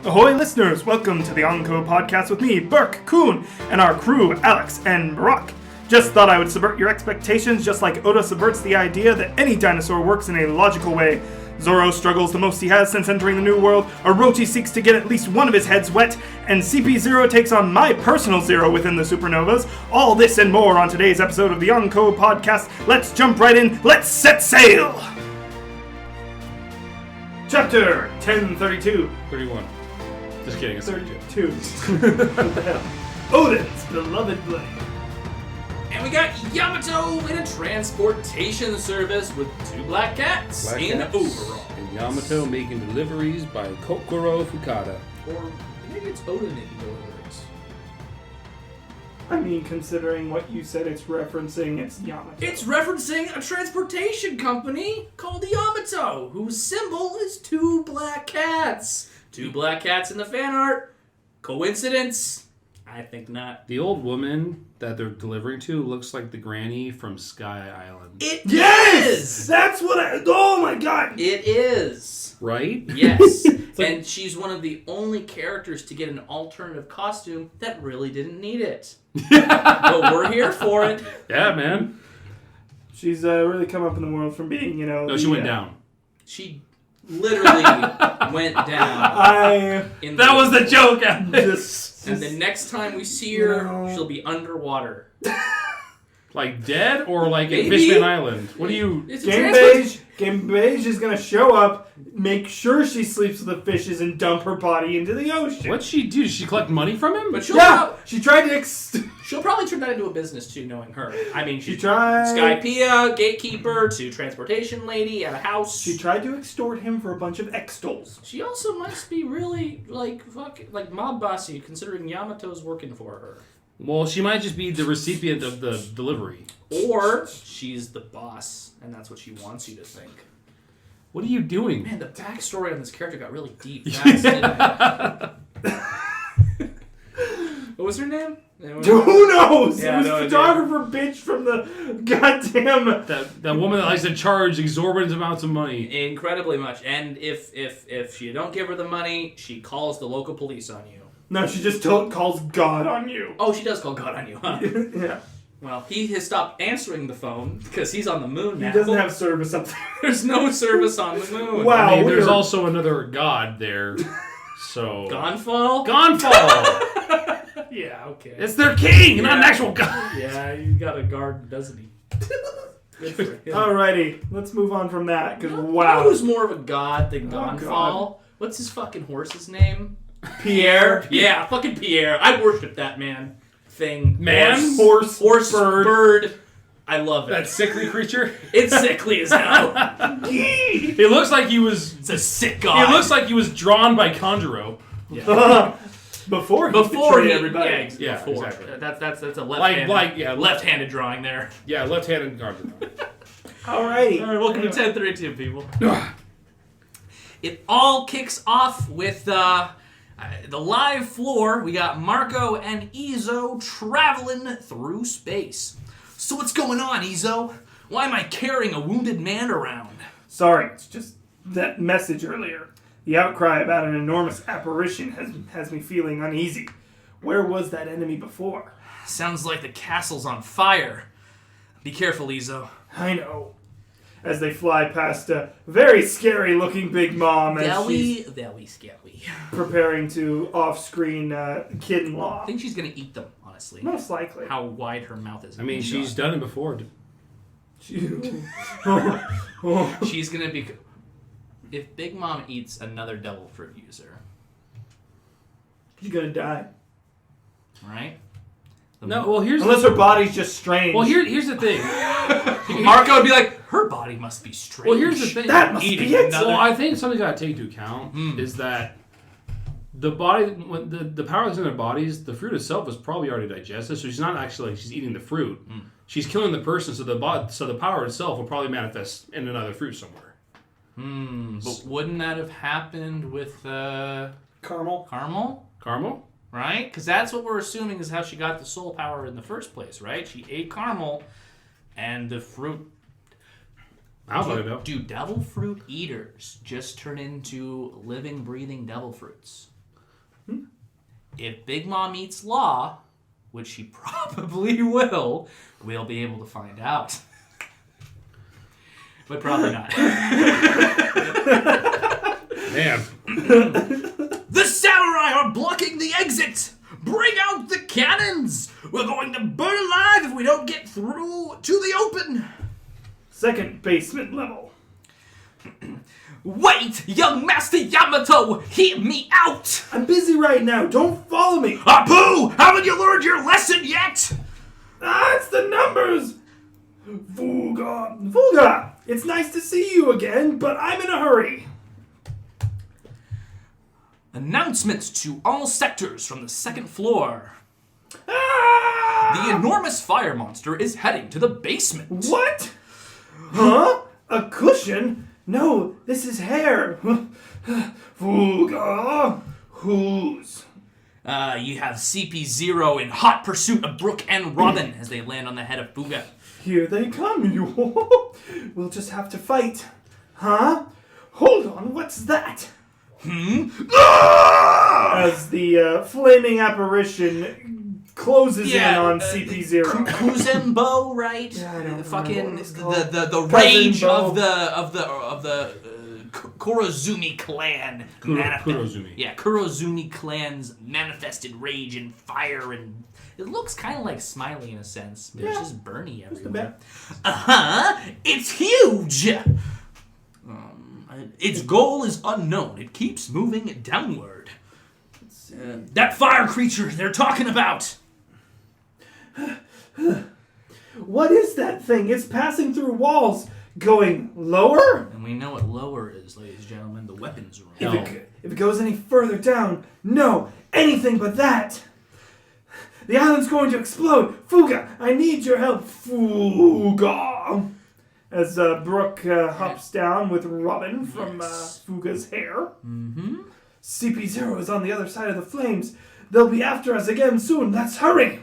Ahoy listeners, welcome to the Yonko Podcast with me, Burke-Kun, and our crew, Alex and Barack. Just thought I would subvert your expectations just like Oda subverts the idea that any dinosaur works in a logical way. Zoro struggles the most he has since entering the New World, Orochi seeks to get at least one of his heads wet, and CP0 takes on my personal zero within the supernovas. All this and more on today's episode of the Yonko Podcast. Let's jump right in, let's set sail! Chapter 1032. 31. Just kidding, it's 32. What the hell? Oden's beloved blade. And we got Yamato in a transportation service with two black cats in overalls. And Yamato making deliveries by Kokoro Fukada. Or maybe it's Oden making deliveries. I mean, considering what you said it's referencing, it's Yamato. It's referencing a transportation company called Yamato, whose symbol is two black cats. Two black cats in the fan art. Coincidence? I think not. The old woman that they're delivering to looks like the granny from Sky Island. It is! That's what oh my god! It is. Right? Yes. And she's one of the only characters to get an alternative costume that really didn't need it. But we're here for it. Yeah, man. She's really come up in the world from being, No, she went down. She literally went down. That was the joke, And the next time we see her, she'll be underwater. Like dead or like in Fishman Island? What do you... Game Beige is going to show up, make sure she sleeps with the fishes, and dump her body into the ocean. What'd she do? Did she collect money from him? But she tried to... She'll probably turn that into a business, too, knowing her. I mean, she tried... Skypea, gatekeeper, to transportation lady at a house. She tried to extort him for a bunch of X-dolls. She also must be really, like mob bossy, considering Yamato's working for her. Well, she might just be the recipient of the delivery. Or she's the boss, and that's what she wants you to think. What are you doing? Man, the backstory on this character got really deep fast, didn't it? What was her name? Who knows? Yeah, it was the photographer bitch from the goddamn... That woman that likes to charge exorbitant amounts of money. Incredibly much. And if you don't give her the money, she calls the local police on you. No, she just calls God on you. Oh, she does call God on you, huh? Yeah. Well, he has stopped answering the phone because he's on the moon now. He doesn't have service up there. There's no service on the moon. Wow. I mean, there's also another god there, so... Gonfall? Gonfall! Yeah, okay. It's their king, not an actual god! Yeah, you got a guard, doesn't he? Good for him. Alrighty, let's move on from that, because wow. You know who's more of a god than Gonfall? God. What's his fucking horse's name? Pierre? Yeah, fucking Pierre. I worship that man. Man? Horse, bird. I love it. That sickly creature? It's sickly as hell. It looks like he was... It's a sick god. It looks like he was drawn by Conjuro. Yeah. Before he everybody. Yeah, before. Exactly. That's a left-handed, left-handed drawing there. Yeah, left-handed Conjuro. Alrighty. All right, welcome to 1032, people. It all kicks off with... the live floor, we got Marco and Izo traveling through space. So what's going on, Izo? Why am I carrying a wounded man around? Sorry, it's just that message earlier. The outcry about an enormous apparition has me feeling uneasy. Where was that enemy before? Sounds like the castle's on fire. Be careful, Izo. I know. As they fly past a very scary-looking Big Mom as she's very scary. preparing to off-screen kid-in-law. I think she's gonna eat them, honestly. Most likely. How wide her mouth is. I mean, she's done it before. She's gonna be... If Big Mom eats another devil fruit user... She's gonna die. Right? No, well, Unless her body's just strange. Well, here's the thing. Marco would be like, her body must be strange. Well, here's the thing. That must be it. Well, I think something you got to take into account is that the body, when the power that's in their bodies, the fruit itself is probably already digested. So she's not actually like she's eating the fruit. She's killing the person. So the power itself will probably manifest in another fruit somewhere. But wouldn't that have happened with Caramel? Caramel? Right? Because that's what we're assuming is how she got the soul power in the first place, right? She ate caramel, and the fruit... I don't know. Do devil fruit eaters just turn into living, breathing devil fruits? If Big Mom eats Law, which she probably will, we'll be able to find out. But probably not. Damn. The samurai are blocking the exit! Bring out the cannons! We're going to burn alive if we don't get through to the open! Second basement level. Wait, young Master Yamato! Hear me out! I'm busy right now. Don't follow me. Apu! Haven't you learned your lesson yet? It's the numbers. Fuga! It's nice to see you again, but I'm in a hurry. Announcements to all sectors from the second floor. Ah! The enormous fire monster is heading to the basement. What? Huh? A cushion? No, this is hair. Fuga! Whose? You have CP0 in hot pursuit of Brooke and Robin as they land on the head of Fuga. Here they come. We'll just have to fight. Huh? Hold on, what's that? As the flaming apparition closes in on CP0. Kuzembo, right? Yeah, I don't fucking remember what it's called. the rage Bo. of the Kurozumi clan. Kurozumi. Yeah, Kurozumi clan's manifested rage and fire, and it looks kind of like Smiley in a sense. But it's just Bernie everywhere. It's huge. Its goal is unknown. It keeps moving downward. That fire creature they're talking about. What is that thing? It's passing through walls, going lower? And we know what lower is, ladies and gentlemen. The weapons room. If it goes any further down, no, anything but that. The island's going to explode. Fuga, I need your help. Fuga. As Brooke hops down with Robin from Fuga's hair. Mm-hmm. CP0 is on the other side of the flames. They'll be after us again soon. Let's hurry.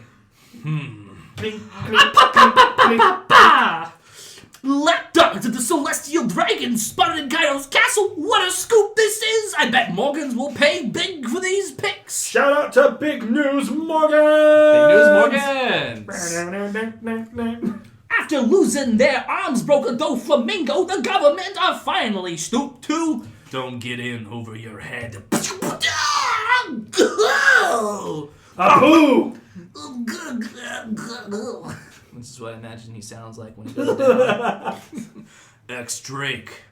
Lapdogs of the Celestial Dragon spotted in Kaido's castle. What a scoop this is! I bet Morgans will pay big for these pics. Shout out to Big News Morgan. Big News Morgans. After losing their arms broke a Doflamingo, the government are finally stooped to. Don't get in over your head. Apu! This is what I imagine he sounds like when he goes down. X-Drake,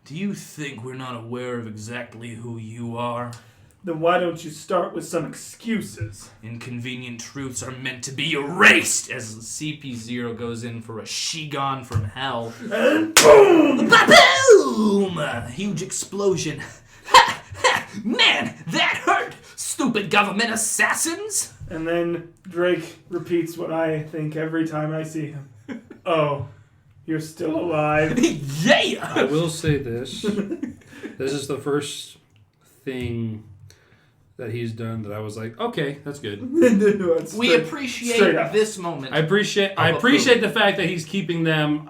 do you think we're not aware of exactly who you are? Then why don't you start with some excuses? Inconvenient truths are meant to be erased as CP0 goes in for a Shigon from hell. And boom! Ba-boom! A huge explosion. Ha! Ha! Man, that hurt! Stupid government assassins! And then Drake repeats what I think every time I see him. Oh, you're still alive. Yeah! I will say this. This is the first thing that he's done that I was like, okay, that's good. We appreciate this moment. I appreciate the fact that he's keeping them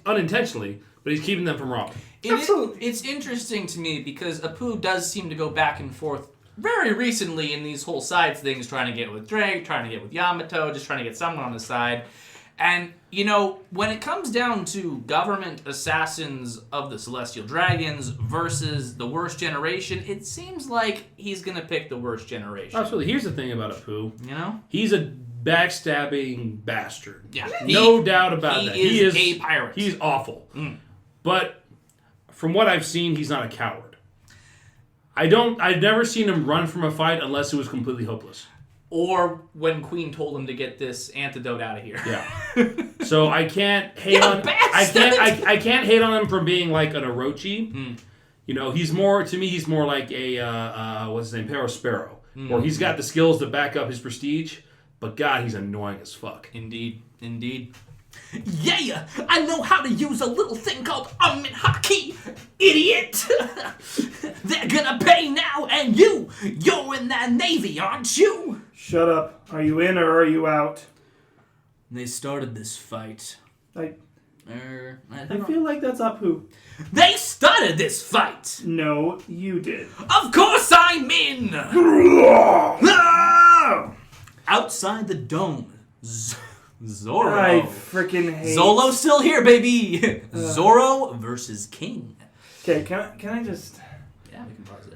unintentionally, but he's keeping them from robbing. It's interesting to me because Apu does seem to go back and forth very recently in these whole sides things, trying to get with Drake, trying to get with Yamato, just trying to get someone on his side. And, you know, when it comes down to government assassins of the Celestial Dragons versus the worst generation, it seems like he's going to pick the worst generation. Absolutely. Here's the thing about Apu. You know? He's a backstabbing bastard. Yeah. No doubt about that. He is a pirate. He's awful. But from what I've seen, he's not a coward. I've never seen him run from a fight unless it was completely hopeless. Or when Queen told him to get this antidote out of here. Yeah. So I can't hate on I can't hate on him for being like an Orochi. You know, he's more like a what's his name, Sparrow, where he's got the skills to back up his prestige, but God, he's annoying as fuck. Indeed. Yeah, I know how to use a little thing called Haki, idiot. They're gonna pay now, and you're in that Navy, aren't you? Shut up. Are you in or are you out? They started this fight. I I feel like that's Apu. They started this fight. No, you did. Of course I'm in. Outside the dome, Zoro. I freaking hate... Zolo's still here, baby. Zoro versus King. Okay, can I just... Yeah, we can pause it.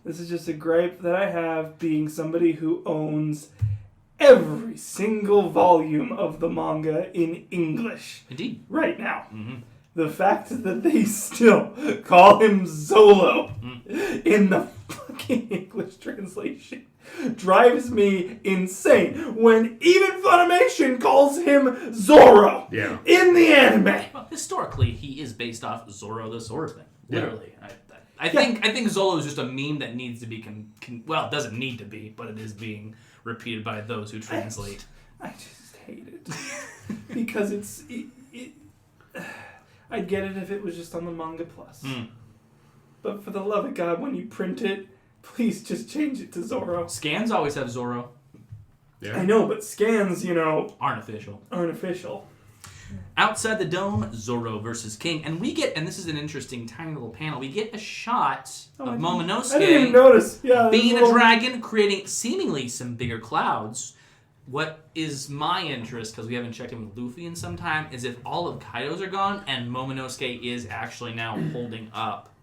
This is just a gripe that I have being somebody who owns every single volume of the manga in English. Indeed. Right now. Mm-hmm. The fact that they still call him Zolo in the fucking English translation drives me insane. When even Funimation calls him Zoro in the anime. Well, historically, he is based off Zoro the Sword thing. Literally. Yeah. I think Zolo is just a meme that needs to be... well, it doesn't need to be, but it is being repeated by those who translate. I just hate it. Because I'd get it if it was just on the Manga Plus. But for the love of God, when you print it, please just change it to Zoro. Scans always have Zoro. Yeah. I know, but scans, aren't official. Outside the dome, Zoro versus King. And we get, and this is an interesting tiny little panel, we get a shot of Momonosuke I didn't even notice. Yeah, being a dragon, creating seemingly some bigger clouds. What is my interest, because we haven't checked in with Luffy in some time, is if all of Kaido's are gone and Momonosuke is actually now holding up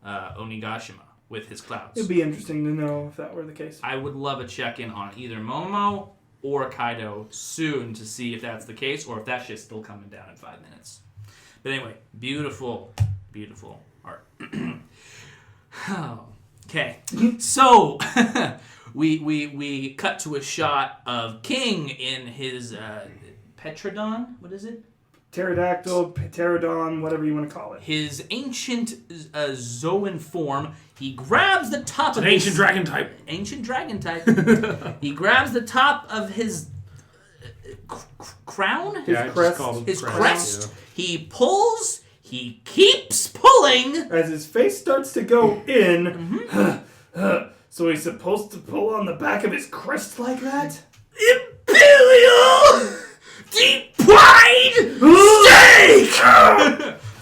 Onigashima with his clouds. It'd be interesting to know if that were the case. I would love a check-in on either Momo or Kaido soon to see if that's the case or if that shit's still coming down in 5 minutes. But anyway, beautiful, beautiful art. Okay, so we cut to a shot of King in his Petrodon. What is it? Pterodactyl, pterodon, whatever you want to call it. His ancient Zoan form. He grabs the top of ancient dragon type. Ancient dragon type. He grabs the top of his crown? His crest. His crest. Yeah. He pulls. He keeps pulling. As his face starts to go in. So he's supposed to pull on the back of his crest like that? Imperial! Deep pride! Steak!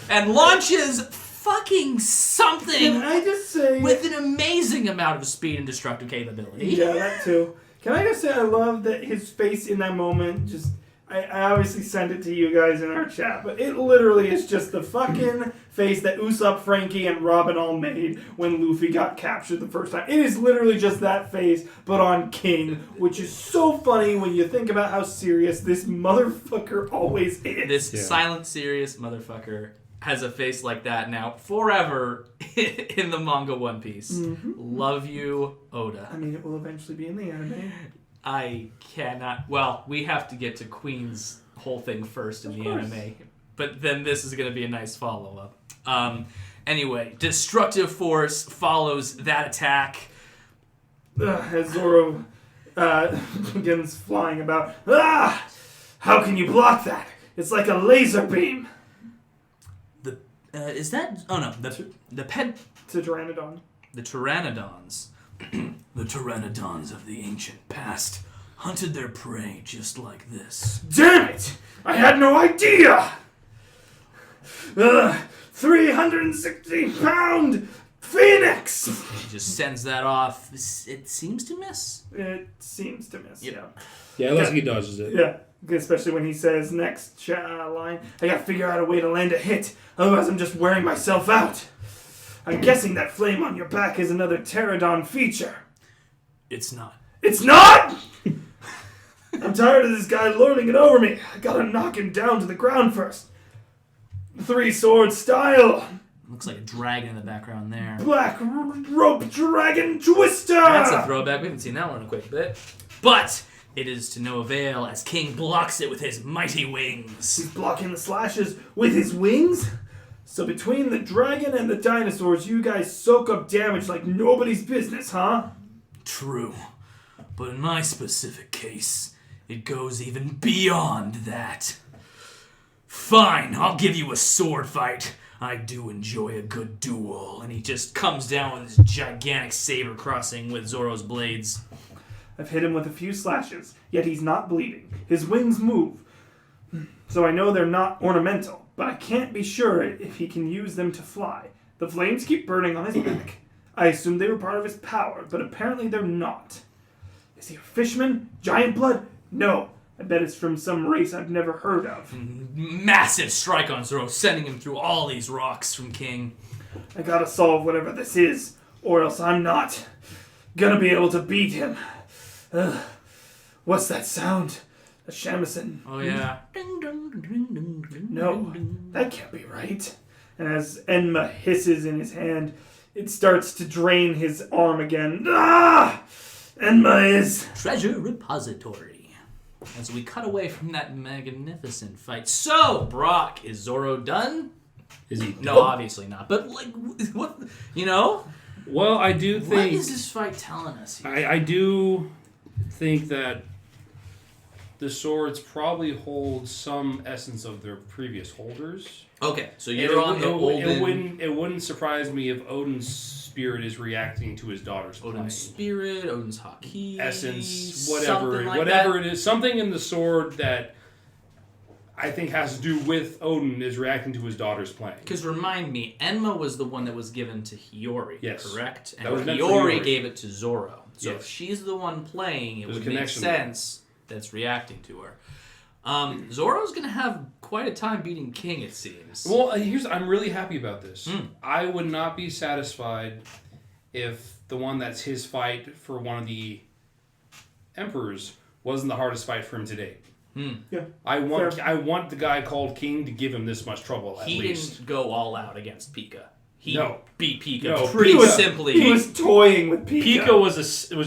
And launches fucking something. Can I just say... with an amazing amount of speed and destructive capability. Yeah, that too. Can I just say I love that his face in that moment just... I obviously sent it to you guys in our chat, but it literally is just the fucking face that Usopp, Frankie, and Robin all made when Luffy got captured the first time. It is literally just that face, but on King, which is so funny when you think about how serious this motherfucker always is. This silent, serious motherfucker has a face like that now forever in the manga One Piece. Love you, Oda. I mean, it will eventually be in the anime. I cannot... Well, we have to get to Queen's whole thing first in the anime. But then this is going to be a nice follow-up. Anyway, Destructive Force follows that attack. As Zoro begins flying about. How can you block that? It's like a laser beam. Is that... Oh, no. It's a Pteranodon. The Pteranodons. The Pteranodons of the ancient past hunted their prey just like this. Damn it! I had no idea! 360-pound Phoenix! He just sends that off. It seems to miss. It seems to miss, yeah. Yeah, unless he dodges it. Yeah, especially when he says next line, I gotta figure out a way to land a hit, otherwise I'm just wearing myself out. I'm guessing that flame on your back is another Pterodon feature. It's not. It's not?! I'm tired of this guy lording it over me. I gotta knock him down to the ground first. 3-sword style. Looks like a dragon in the background there. Black rope dragon twister. That's a throwback. We haven't seen that one in a quick bit. But it is to no avail as King blocks it with his mighty wings. He's blocking the slashes with his wings? So between the dragon and the dinosaurs, you guys soak up damage like nobody's business, huh? True. But in my specific case, it goes even beyond that. Fine, I'll give you a sword fight. I do enjoy a good duel. And he just comes down with his gigantic saber crossing with Zoro's blades. I've hit him with a few slashes, yet he's not bleeding. His wings move. So I know they're not ornamental. but I can't be sure if he can use them to fly. The flames keep burning on his back. I assumed they were part of his power, but apparently they're not. Is he a fisherman? Giant blood? No. I bet it's from some race I've never heard of. Massive strike on Zoro, sending him through all these rocks from King. I gotta solve whatever this is, or else I'm not gonna be able to beat him. What's that sound? A shamisen. Oh, yeah. No, that can't be right. And as Enma hisses in his hand, it starts to drain his arm again. Ah! Enma is... Treasure repository. As we cut away from that magnificent fight. So, Brock, is Zoro done? Is he? No, obviously not. But, like, what, you know? Well, I do think... What is this fight telling us here? I do think that the swords probably hold some essence of their previous holders. Okay, so you're on the Oden... It wouldn't surprise me if Oden's spirit is reacting to his daughter's Oden's playing. spirit, Oden's haki... Essence, whatever it is. Something in the sword that I think has to do with Oden is reacting to his daughter's playing. Because remind me, Enma was the one that was given to Hiyori, yes. correct? And that was Hiyori gave it to Zoro. So yes. if she's the one playing, it There's would make sense that's reacting to her. Zoro's going to have quite a time beating King, it seems. Well, I'm really happy about this. I would not be satisfied if the one that's his fight for one of the emperors wasn't the hardest fight for him to date. Yeah. I want the guy called King to give him this much trouble at least. He didn't go all out against Pika. He beat Pika No, pretty simply. He was toying with Pika. Pika was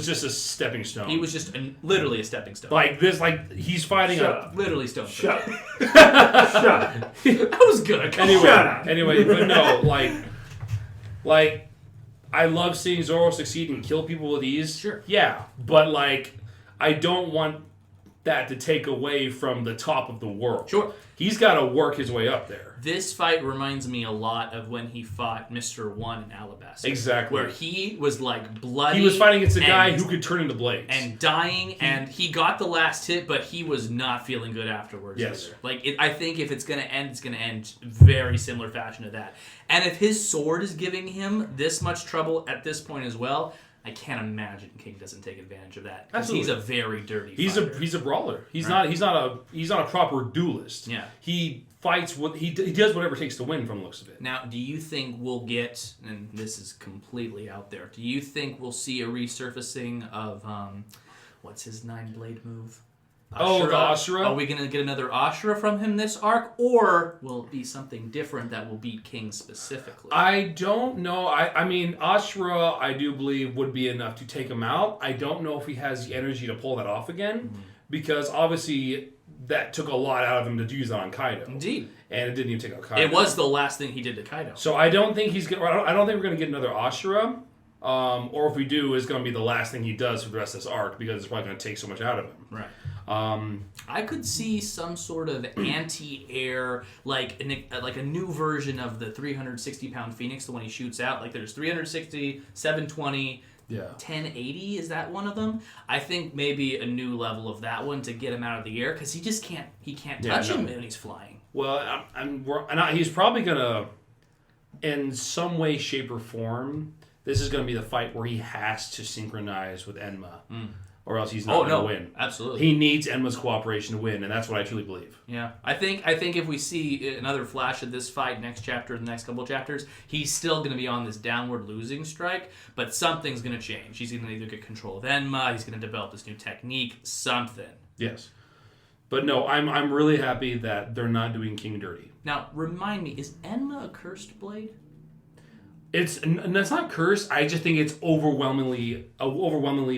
just a stepping stone. He was just literally a stepping stone. Like this, he's fighting literally stone. Shut up. Shut up. That was good. Anyway, but no, like I love seeing Zoro succeed and kill people with ease. Sure. Yeah, but like I don't want that to take away from the top of the world. Sure. He's got to work his way up there. This fight reminds me a lot of when he fought Mr. One in Alabasta. Exactly. Where he was like bloody. He was fighting against a guy who could turn into blades. And dying, and he got the last hit, but he was not feeling good afterwards. Yes. Either. Like, I think if it's going to end, it's going to end very similar fashion to that. And if his sword is giving him this much trouble at this point as well, I can't imagine King doesn't take advantage of that. Because he's a very dirty fighter. He's a brawler. He's not a proper duelist. Yeah. He fights he does whatever it takes to win from the looks of it. Now, do you think we'll get, and this is completely out there, do you think we'll see a resurfacing of what's his 9-blade move? Ashura? Oh, the Ashura? Are we going to get another Ashura from him this arc? Or will it be something different that will beat King specifically? I don't know. I mean, Ashura, I do believe, would be enough to take him out. I don't know if he has the energy to pull that off again, because obviously that took a lot out of him to use that on Kaido. Indeed. And it didn't even take out Kaido. It was the last thing he did to Kaido. So I don't think I don't think we're going to get another Ashura. Or if we do, it's going to be the last thing he does for the rest of this arc, because it's probably going to take so much out of him. Right. I could see some sort of anti-air, like a new version of the 360-pound Phoenix, the one he shoots out. Like there's 360, 720, 1080, is that one of them? I think maybe a new level of that one to get him out of the air, because he just can't touch him when he's flying. Well, he's probably going to, in some way, shape, or form, this is going to be the fight where he has to synchronize with Enma. Or else he's not going to win. Absolutely. He needs Enma's cooperation to win, and that's what I truly believe. Yeah. I think if we see another flash of this fight next chapter, the next couple of chapters, he's still going to be on this downward losing strike, but something's going to change. He's going to either get control of Enma, he's going to develop this new technique, something. Yes. But no, I'm really happy that they're not doing King dirty. Now, remind me, is Enma a cursed blade? It's not cursed. I just think it's overwhelmingly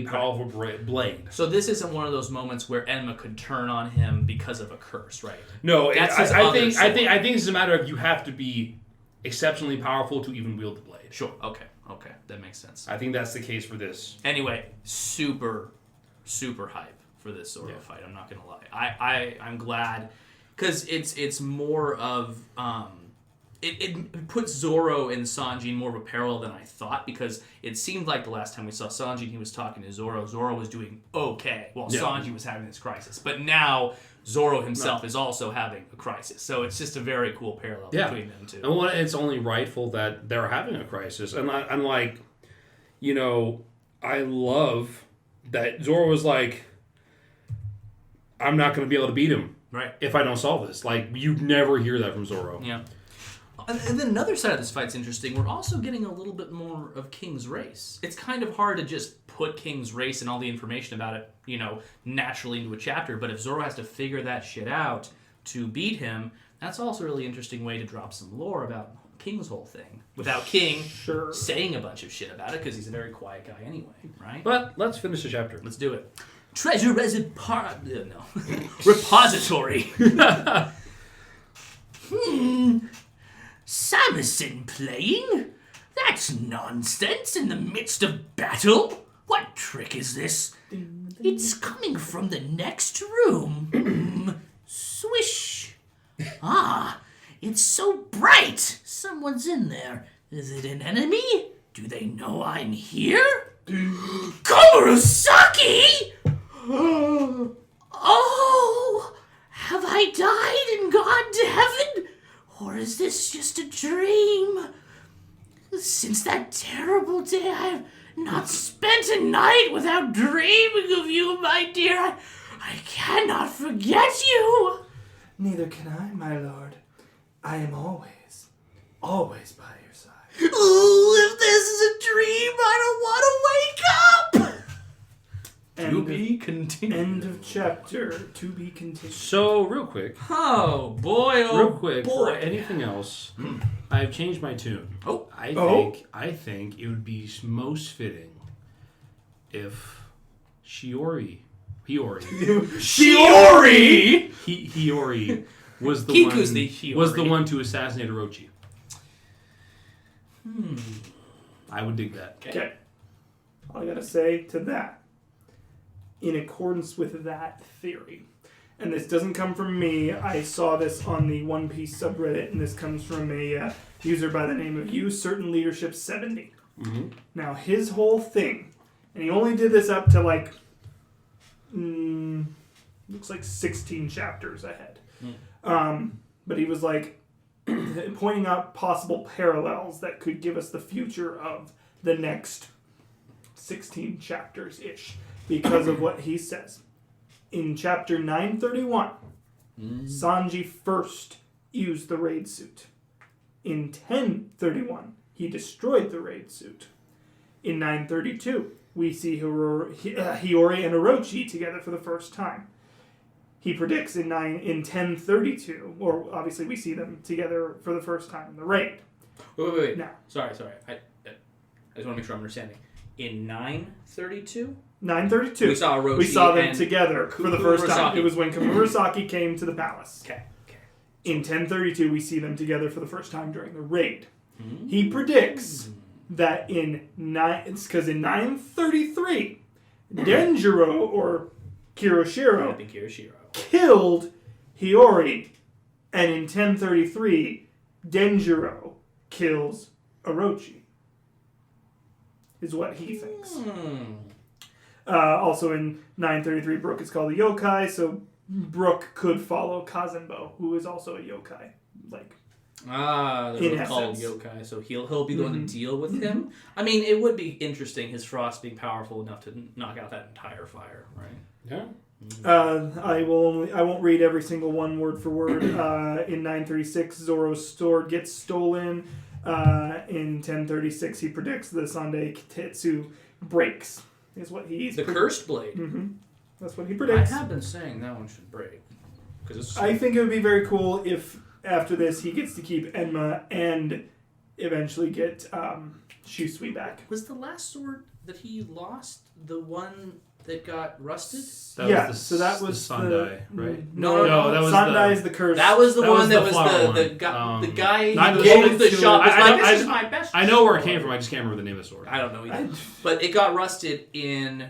powerful blade. So this isn't one of those moments where Enma could turn on him because of a curse, right? No, I think it's a matter of you have to be exceptionally powerful to even wield the blade. Sure. Okay, that makes sense. I think that's the case for this. Anyway, super hype for this Zoro fight. I'm not gonna lie. I'm glad, because it's more of It puts Zoro and Sanji in more of a parallel than I thought, because it seemed like the last time we saw Sanji, he was talking to Zoro. Zoro was doing okay, while Sanji was having this crisis. But now Zoro himself is also having a crisis. So it's just a very cool parallel between them two. And it's only rightful that they're having a crisis. And I'm like, I love that Zoro was like, I'm not going to be able to beat him if I don't solve this. Like, you'd never hear that from Zoro. Yeah. And then another side of this fight's interesting. We're also getting a little bit more of King's race. It's kind of hard to just put King's race and all the information about it, naturally into a chapter. But if Zoro has to figure that shit out to beat him, that's also a really interesting way to drop some lore about King's whole thing. Without King saying a bunch of shit about it, because he's a very quiet guy anyway, right? But let's finish the chapter. Let's do it. Treasure repository. Samson playing? That's nonsense in the midst of battle. What trick is this? It's coming from the next room. Swish. Ah, it's so bright. Someone's in there. Is it an enemy? Do they know I'm here? Komurasaki! Oh, have I died and gone to heaven? Or is this just a dream? Since that terrible day, I have not spent a night without dreaming of you, my dear. I cannot forget you. Neither can I, my lord. I am always by your side. Ooh, if this is a dream, I don't want to wake up. To be continued. End of chapter. To be continued. So, real quick. Oh, boy, Real quick, for anything else, I've changed my tune. I think it would be most fitting if Hiyori was the one to assassinate Orochi. I would dig that. Okay. All I gotta say to that, in accordance with that theory, and this doesn't come from me, I saw this on the One Piece subreddit, and this comes from a user by the name of Certain Leadership 70. Mm-hmm. Now, his whole thing, and he only did this up to looks like 16 chapters ahead. But he was like pointing out possible parallels that could give us the future of the next 16 chapters-ish because of what he says. In chapter 931, Sanji first used the raid suit. In 1031, he destroyed the raid suit. In 932, we see Hiyori and Orochi together for the first time. He predicts in 1032, or obviously we see them together for the first time in the raid. Wait. Now, Sorry. I just want to make sure I'm understanding. In 932? 932. We saw Orochi. We saw them together for the first time. Komurasaki. It was when Komurasaki came to the palace. Okay. In 1032, we see them together for the first time during the raid. He predicts that in 933, Denjiro or Kiroshiro killed Hiyori, and in 1033, Denjiro kills Orochi. Is what he thinks. Also in 933, Brooke is called a yokai, so Brooke could follow Kazembo, who is also a yokai. They're called yokai, so he'll be the one to deal with him. I mean, it would be interesting, his frost being powerful enough to knock out that entire fire, right? Yeah. I won't read every single one word for word. In 936, Zoro's sword gets stolen. In 1036, he predicts the Sandai Kitetsu breaks. Is what he's the cursed blade. That's what he predicts. I have been saying that one should break. I think it would be very cool if after this he gets to keep Enma and eventually get Shusui back. Was the last sword that he lost the one that got rusted? That was the Sandai, right? No, that was Sandai is the curse. That was the one that was the guy who gave the shop. This is my best. I know where it came from. I just can't remember the name of the sword. I don't know either. But it got rusted in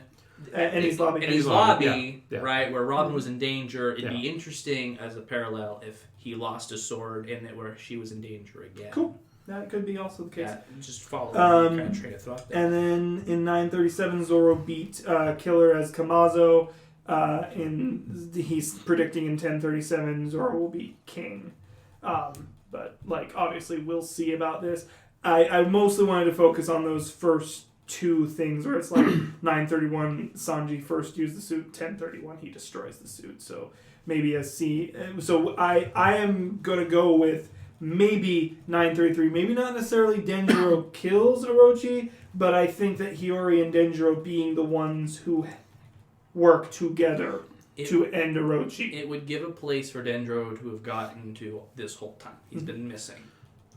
Eni's lobby, yeah. right, where Robin was in danger. It'd be interesting as a parallel if he lost a sword and that where she was in danger again. Cool. That could be also the case. Yeah, just follow kind of train of thought there. And then in 937, Zoro beat Killer as Kamazo. He's predicting in 1037 Zoro will be king. But like obviously we'll see about this. I mostly wanted to focus on those first two things where it's like 931 Sanji first used the suit, 1031 he destroys the suit. So maybe a C. So I am gonna go with maybe 933. Maybe not necessarily Denjiro kills Orochi, but I think that Hiyori and Denjiro being the ones who work together to end Orochi. It would give a place for Denjiro to have gotten to this whole time. He's been missing.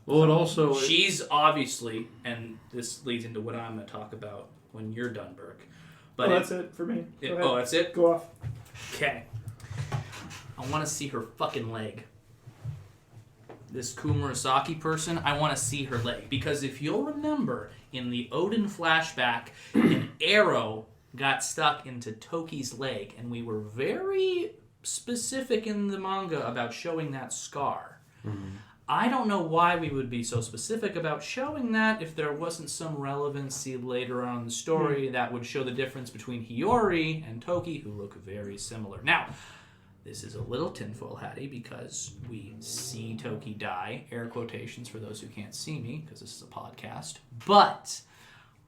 Well, it also... She's obviously, and this leads into what I'm going to talk about when you're done, Burke. But that's it for me. Oh, that's it? Go off. Okay. I want to see her fucking leg. This Kumurasaki person, I want to see her leg. Because if you'll remember, in the Oden flashback, an arrow got stuck into Toki's leg, and we were very specific in the manga about showing that scar. Mm-hmm. I don't know why we would be so specific about showing that if there wasn't some relevancy later on in the story that would show the difference between Hiyori and Toki, who look very similar. Now, this is a little tinfoil hatty because we see Toki die, air quotations for those who can't see me because this is a podcast, but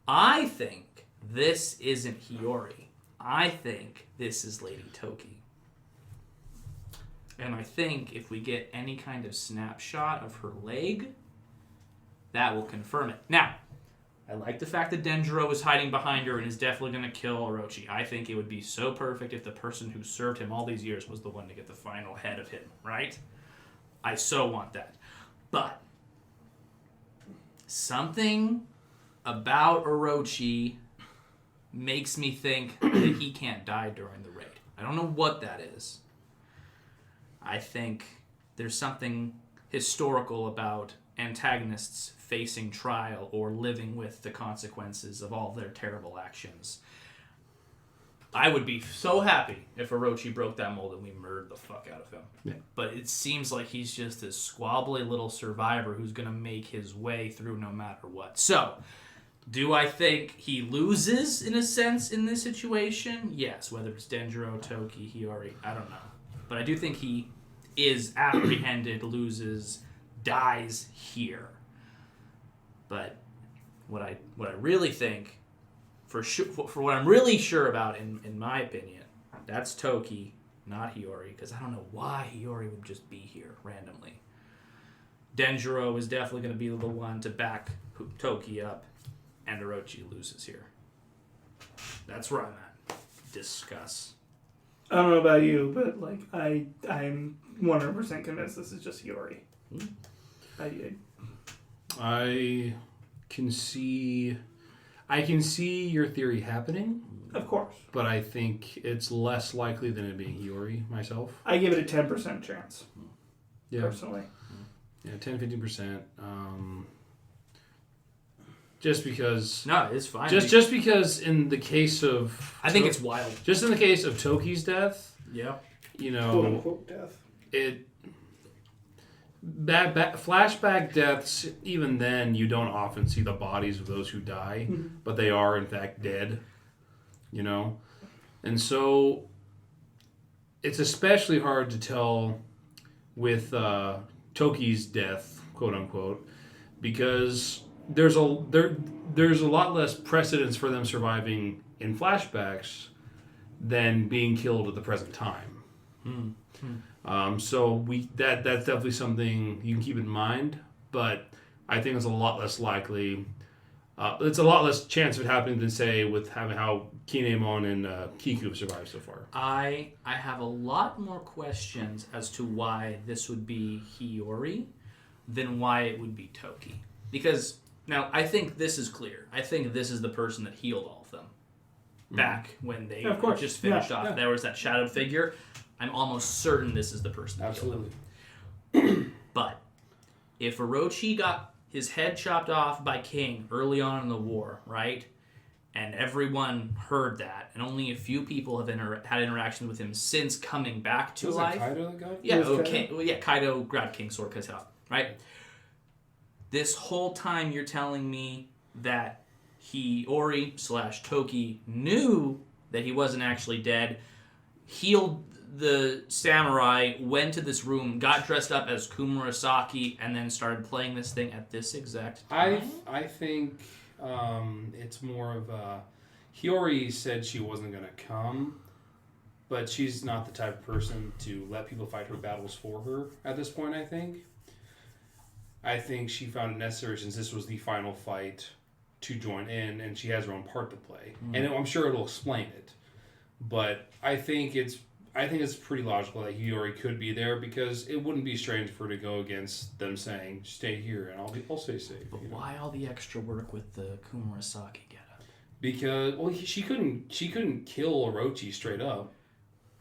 I think this isn't Hiyori. I think this is Lady Toki. And I think if we get any kind of snapshot of her leg, that will confirm it. Now, I like the fact that Denjiro is hiding behind her and is definitely going to kill Orochi. I think it would be so perfect if the person who served him all these years was the one to get the final head of him, right? I so want that. But something about Orochi makes me think that he can't die during the raid. I don't know what that is. I think there's something historical about antagonists facing trial or living with the consequences of all their terrible actions. I would be so happy if Orochi broke that mold and we murdered the fuck out of him. Yeah. But it seems like he's just this squabbly little survivor who's going to make his way through no matter what. So, do I think he loses, in a sense, in this situation? Yes, whether it's Denjiro, Toki, Hiyori, I don't know. But I do think he is apprehended, loses, dies here. But what I really think, for what I'm really sure about, in my opinion, that's Toki, not Hiyori, because I don't know why Hiyori would just be here randomly. Denjiro is definitely going to be the one to back Toki up, and Orochi loses here. That's where I'm at. Discuss. I don't know about you, but like I'm 100% convinced this is just Hiyori. I can see your theory happening. Of course. But I think it's less likely than it being Hiyori myself. I give it a 10% chance. Yeah. Personally. Yeah, 10-15%. Just because... No, it's fine. Just because in the case of... I think it's wild. Just in the case of Toki's death... Yeah. You know... Quote-unquote death. Flashback deaths, even then, you don't often see the bodies of those who die, but they are, in fact, dead. You know? And so... It's especially hard to tell with Toki's death, quote-unquote, because... There's a lot less precedence for them surviving in flashbacks than being killed at the present time. So that's definitely something you can keep in mind, but I think it's a lot less likely. It's a lot less chance of it happening than, say, with having how Kinemon and Kiku have survived so far. I have a lot more questions as to why this would be Hiyori than why it would be Toki. Because... Now, I think this is clear. I think this is the person that healed all of them back when they just finished off. Yeah. There was that shadowed figure. I'm almost certain this is the person that healed them. But if Orochi got his head chopped off by King early on in the war, right? And everyone heard that, and only a few people have had interactions with him since coming back to life. Was it Kaido that got it? Yeah, Kaido grabbed King's sword, cut it off, right? This whole time you're telling me that Hiyori / Toki knew that he wasn't actually dead. healed the samurai, went to this room, got dressed up as Kumurasaki, and then started playing this thing at this exact time? I think it's more of a... Hiyori said she wasn't going to come, but she's not the type of person to let people fight her battles for her at this point, I think. I think she found it necessary, since this was the final fight, to join in, and she has her own part to play. And I'm sure it'll explain it. But I think it's pretty logical that Hiyori could be there, because it wouldn't be strange for her to go against them saying, stay here and I'll stay safe. But why all the extra work with the Kumurasaki getup? Because she couldn't kill Orochi straight up.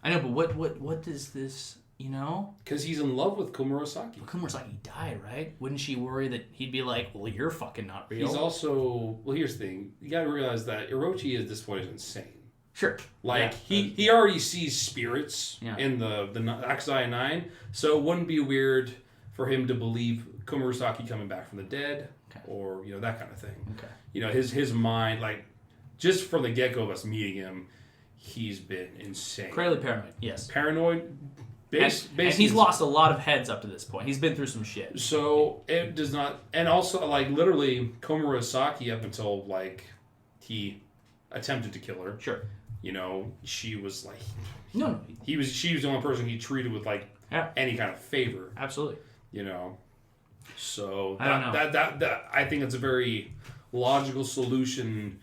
I know, but what does this, Because he's in love with Kumurasaki. Kumurasaki died, right? Wouldn't she worry that he'd be like, well, you're fucking not real? He's also... Well, here's the thing. You gotta realize that Orochi at this point is insane. Sure. Like, he already sees spirits in the Akusai 9, so it wouldn't be weird for him to believe Kumurasaki coming back from the dead, or, that kind of thing. Okay. His mind, like, just from the get-go of us meeting him, he's been insane. Incredibly paranoid, yes. Paranoid... And he's lost a lot of heads up to this point. He's been through some shit. So it does not, and also like literally Komurasaki up until like he attempted to kill her. Sure. She was like, no. She was the only person he treated with like any kind of favor. Absolutely. So I don't know. That I think it's a very logical solution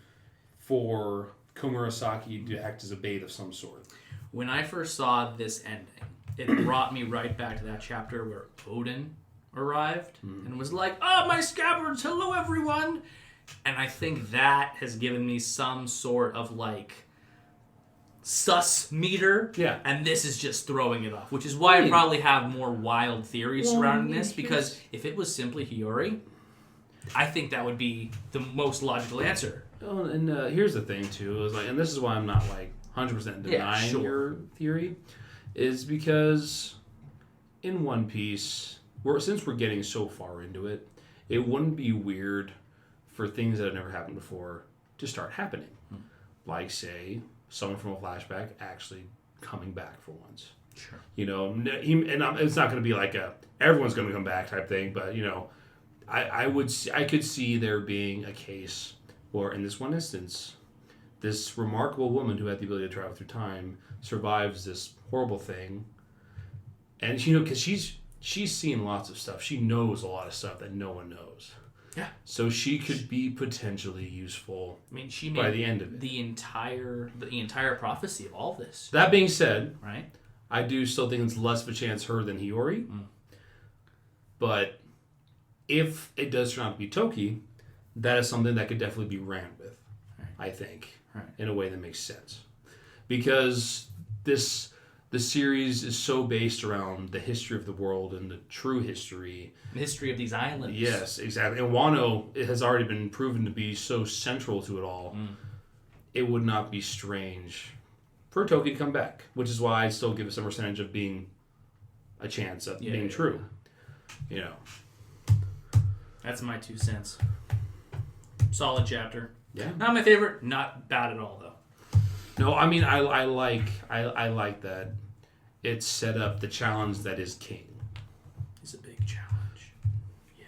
for Komurasaki to act as a bait of some sort. When I first saw this ending, it brought me right back to that chapter where Oden arrived and was like, oh, my scabbards, hello, everyone. And I think that has given me some sort of, like, sus meter. Yeah. And this is just throwing it off, which is why I probably have more wild theories surrounding this, because if it was simply Hiyori, I think that would be the most logical answer. Oh, and here's the thing, too, is like, and this is why I'm not, like, 100% denying your theory, is because in One Piece, since we're getting so far into it, it wouldn't be weird for things that have never happened before to start happening. Like, say, someone from a flashback actually coming back for once. Sure. It's not going to be like everyone's going to come back type thing, but, I could see there being a case where, in this one instance, this remarkable woman who had the ability to travel through time survives this horrible thing, and because she's seen lots of stuff, she knows a lot of stuff that no one knows. Yeah. So she could be potentially useful. I mean, she made by the end of it. the entire prophecy of all this. That being said, right? I do still think it's less of a chance her than Hiyori. But if it does turn out to be Toki, that is something that could definitely be ran with. Right. I think. Right. In a way that makes sense, because the series is so based around the history of the world and the true history. The history of these islands. Yes, exactly. And Wano, it has already been proven to be so central to it all. It would not be strange for Toki to come back, which is why I still give it some percentage of being a chance of being true. That's my 2 cents. Solid chapter. Yeah. Not my favorite. Not bad at all, though. No, I mean I like that it set up the challenge that is King. It's a big challenge. Yeah.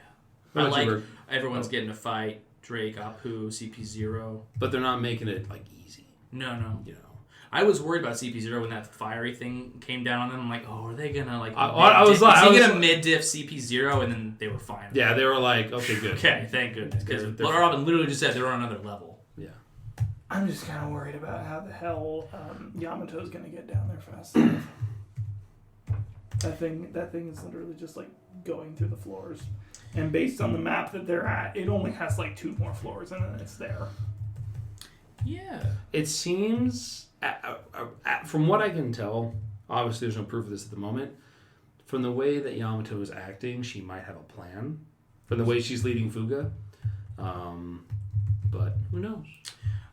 What I about you, like Bert? everyone's getting a fight. Drake, Apu, CP0. But they're not making it like easy. No. I was worried about CP0 when that fiery thing came down on them. I'm like, oh, are they gonna like? Is he gonna mid diff CP0? And then they were fine. Yeah, they were like, okay, good. Okay, thank goodness, because Robin literally just said they were on another level. Yeah. I'm just kind of worried about how the hell Yamato's gonna get down there fast enough. That thing is literally just like going through the floors, and based on the map that they're at, it only has like 2 more floors, and then it's there. Yeah. It seems, from what I can tell, obviously there's no proof of this at the moment, from the way that Yamato is acting, she might have a plan. From the way she's leading Fuga. But who knows?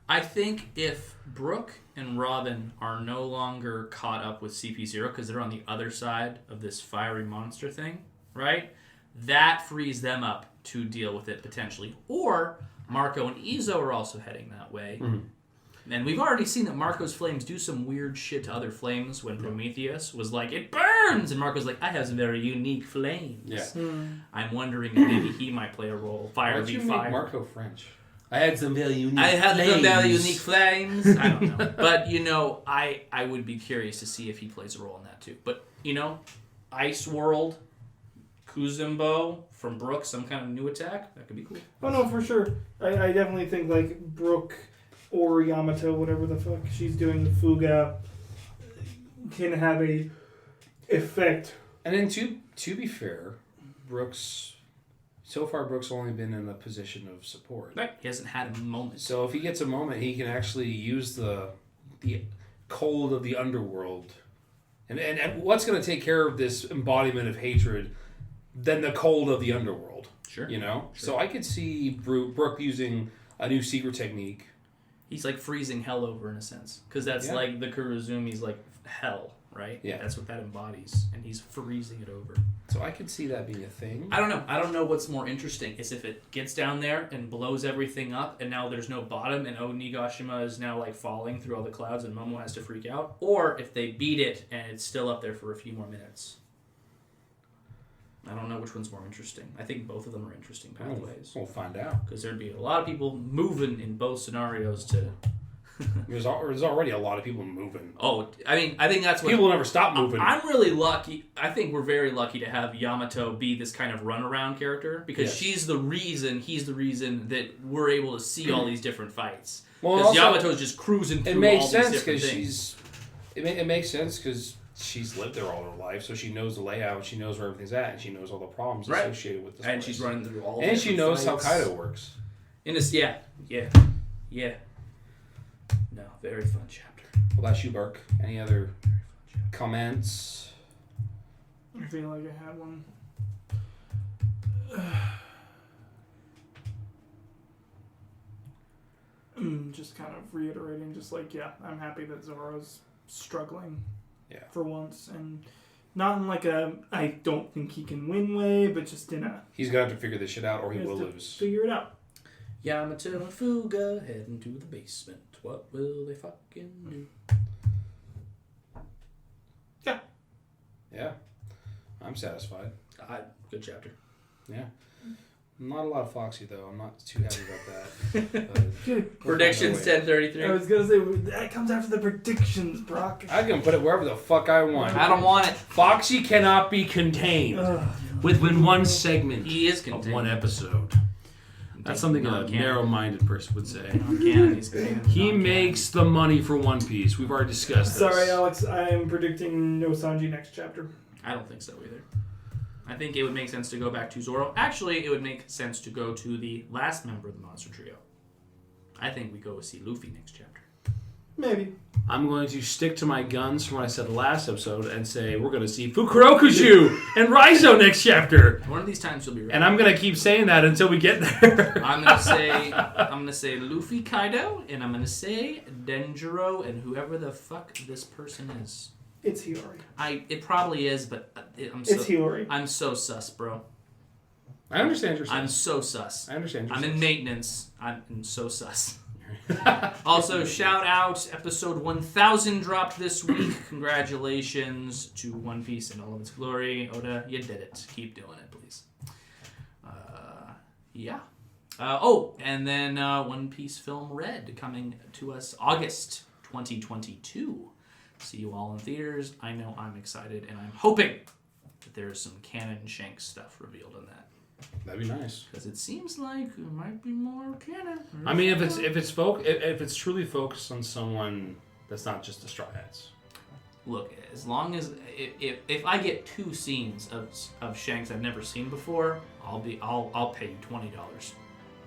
I think if Brooke and Robin are no longer caught up with CP0 because they're on the other side of this fiery monster thing, right? That frees them up to deal with it potentially. Or Marco and Izo are also heading that way. And we've already seen that Marco's flames do some weird shit to other flames when Prometheus was like, it burns! And Marco's like, I have some very unique flames. Yeah. I'm wondering if maybe he might play a role. Fire Why'd v you fire. make Marco French? I had some very unique flames. I don't know. But, I would be curious to see if he plays a role in that too. But, Ice World, Kuzumbo from Brook, some kind of new attack, that could be cool. Oh, no, for sure. I definitely think, like, Brooke or Yamato, whatever the fuck she's doing with Fuga, can have a effect. And then to be fair, Brooks only been in a position of support. Right. He hasn't had a moment. So if he gets a moment, he can actually use the cold of the underworld. And what's going to take care of this embodiment of hatred than the cold of the underworld? Sure. Sure. So I could see Brooke using a new secret technique. He's like freezing hell over in a sense. Because that's like the Kurozumi's like hell, right? Yeah. That's what that embodies. And he's freezing it over. So I could see that being a thing. I don't know. I don't know what's more interesting is if it gets down there and blows everything up and now there's no bottom and Onigashima is now like falling through all the clouds and Momo has to freak out. Or if they beat it and it's still up there for a few more minutes. I don't know which one's more interesting. I think both of them are interesting pathways. We'll find out. Because there'd be a lot of people moving in both scenarios to... There's already a lot of people moving. Oh, I think that's what... People never stop moving. I'm really lucky. I think we're very lucky to have Yamato be this kind of runaround character. Because he's the reason that we're able to see all these different fights. Because Yamato's just cruising through all these different things. It makes sense because she's lived there all her life, so she knows the layout, she knows where everything's at, and she knows all the problems associated with this and place. she's running through all and she knows fights. how Kaido works. Yeah. No, very fun chapter. What about you, Burke? Any other comments? I feel like I had one. Just kind of reiterating, just like, I'm happy that Zoro's struggling for once, and not in like a I don't think he can win way, but just in a he's gonna have to figure this shit out or he will lose. Figure it out. Yamato and Fuga heading to the basement. What will they fucking do? Yeah. I'm satisfied. Good chapter. Yeah. Not a lot of Foxy though. I'm not too happy about that. Predictions 10:33. I was gonna say that comes after the predictions, Brock. I can put it wherever the fuck I want. I don't want it. Foxy cannot be contained within one segment. He is contained. Of one episode. That's something a narrow-minded person would say. He makes the money for One Piece. We've already discussed this. Sorry, Alex. I am predicting no Sanji next chapter. I don't think so either. I think it would make sense to go back to Zoro. Actually, it would make sense to go to the last member of the Monster Trio. I think we go see Luffy next chapter. Maybe. I'm going to stick to my guns from what I said last episode and say we're going to see Fukurokuju and Raizo next chapter. One of these times you'll be right. And I'm going to keep saying that until we get there. I'm going to say Luffy Kaido, and I'm going to say Denjiro and whoever the fuck this person is. It's Hiyori. It probably is, but it's Hiyori. I'm so sus, bro. I understand your sus. I'm so sus. I understand your I'm sus. in maintenance. I'm so sus. Also, shout out, episode 1000 dropped this week. Congratulations to One Piece and all of its glory. Oda, you did it. Keep doing it, please. And then One Piece Film Red coming to us August 2022. See you all in theaters. I know I'm excited, and I'm hoping that there's some canon Shanks stuff revealed in that. That'd be nice. Because it seems like there might be more canon. I mean, if it's truly focused on someone that's not just the Straw Hats. Look, as long as if I get 2 scenes of Shanks I've never seen before, I'll pay you $20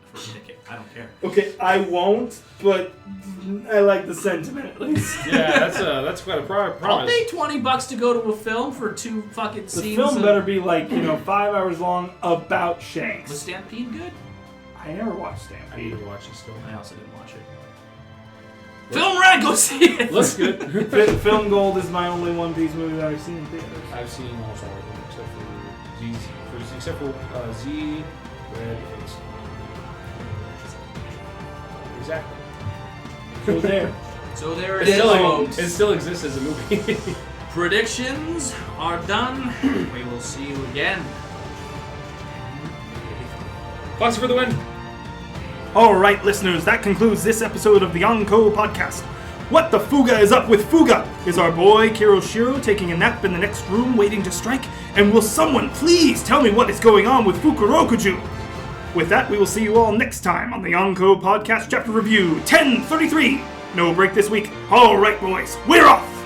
for a ticket. I don't care. Okay, I won't, but I like the sentiment at least. Yeah, that's quite a promise. I'll pay $20 to go to a film for 2 fucking the scenes. The film better be like 5 hours long about Shanks. Was Stampede good? I never watched Stampede. I need to watch it still. I also didn't watch it. Film Red, go see it. Looks good. Film Gold is my only One Piece movie that I've seen in theaters. I've seen almost all of them except for Z, Red, and exactly. So there. So there It it is, still, folks. it still exists as a movie. Predictions are done. We will see you again. Fox for the win. Alright, listeners, that concludes this episode of the Yonko Podcast. What the Fuga is up with Fuga? Is our boy Kiroshiro taking a nap in the next room waiting to strike? And will someone please tell me what is going on with Fukurokuju? With that, we will see you all next time on the Yonko Podcast Chapter Review 1033. No break this week. Alright, boys, we're off!